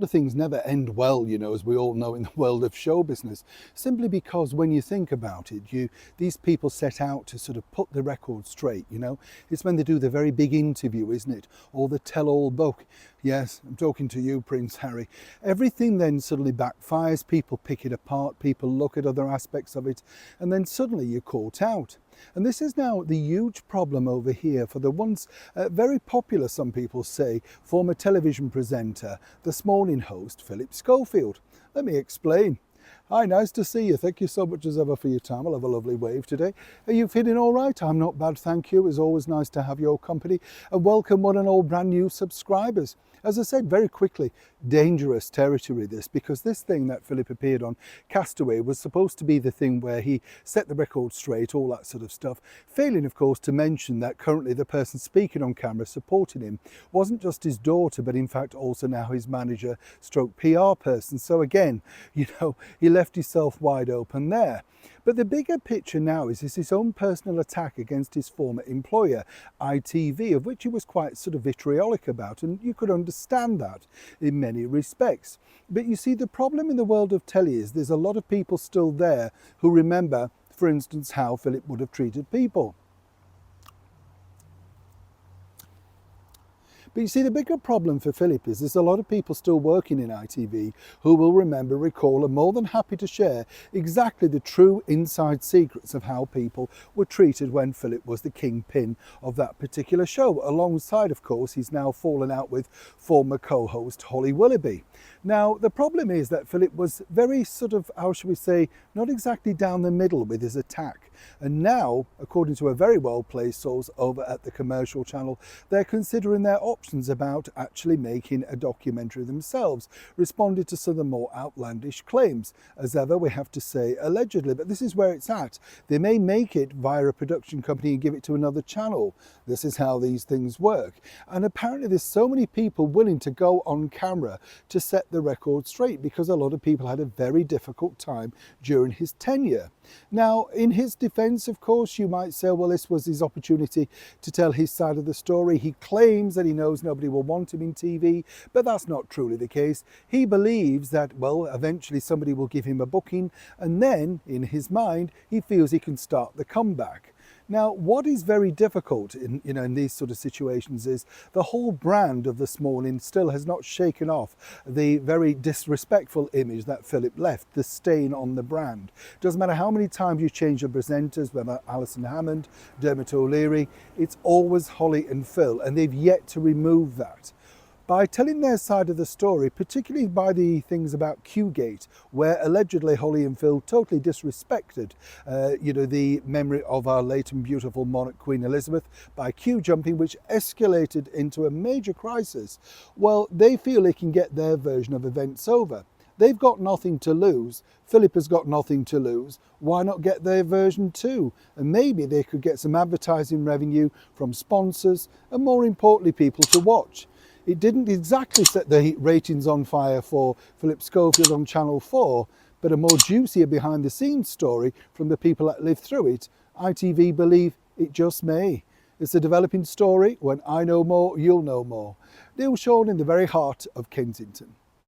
The things never end well, you know, as we all know in the world of show business, simply because when you think about it, these people set out to sort of put the record straight, you know. It's when they do the very big interview, isn't it? Or the tell-all book. Yes, I'm talking to you, Prince Harry. Everything then suddenly backfires, people pick it apart, people look at other aspects of it, and then suddenly you're caught out. And this is now the huge problem over here for the once very popular, some people say, former television presenter, this morning host, Philip Schofield. Let me explain. Hi, nice to see you. Thank you so much as ever for your time. I'll have a lovely wave today. Are you feeling all right? I'm not bad, thank you. It's always nice to have your company. And welcome one and all brand new subscribers. As I said very quickly, dangerous territory this, because this thing that Philip appeared on, Castaway, was supposed to be the thing where he set the record straight, all that sort of stuff. Failing, of course, to mention that currently the person speaking on camera supporting him wasn't just his daughter, but in fact also now his manager stroke PR person. So again, you know, he left himself wide open there. But the bigger picture now is his own personal attack against his former employer, ITV, of which he was quite sort of vitriolic about, and you could understand that in many respects. But you see, the problem in the world of telly is there's a lot of people still there who remember, for instance, how Philip would have treated people. But you see, the bigger problem for Philip is there's a lot of people still working in ITV who will remember, recall, and more than happy to share exactly the true inside secrets of how people were treated when Philip was the kingpin of that particular show. Alongside, of course, he's now fallen out with former co-host Holly Willoughby. Now, the problem is that Philip was very sort of, how shall we say, not exactly down the middle with his attack. And now, according to a very well-placed source over at the commercial channel, they're considering their options about actually making a documentary themselves, responding to some of the more outlandish claims. As ever, we have to say allegedly, but this is where it's at. They may make it via a production company and give it to another channel. This is how these things work. And apparently there's so many people willing to go on camera to set the record straight, because a lot of people had a very difficult time during his tenure. Now, in his defense, of course, you might say, well, this was his opportunity to tell his side of the story. He claims that he knows nobody will want him in TV, but that's not truly the case. He believes that, well, eventually somebody will give him a booking, and then, in his mind, he feels he can start the comeback. Now, what is very difficult in these sort of situations is the whole brand of This Morning still has not shaken off the very disrespectful image that Philip left, the stain on the brand. Doesn't matter how many times you change your presenters, whether Alison Hammond, Dermot O'Leary, it's always Holly and Phil, and they've yet to remove that. By telling their side of the story, particularly by the things about Qgate, where allegedly Holly and Phil totally disrespected, the memory of our late and beautiful monarch Queen Elizabeth by Q jumping, which escalated into a major crisis. Well, they feel they can get their version of events over. They've got nothing to lose. Philip has got nothing to lose. Why not get their version too? And maybe they could get some advertising revenue from sponsors and, more importantly, people to watch. It didn't exactly set the ratings on fire for Philip Schofield on Channel 4, but a more juicier behind-the-scenes story from the people that lived through it, ITV believe it just may. It's a developing story. When I know more, you'll know more. Neil Sean in the very heart of Kensington.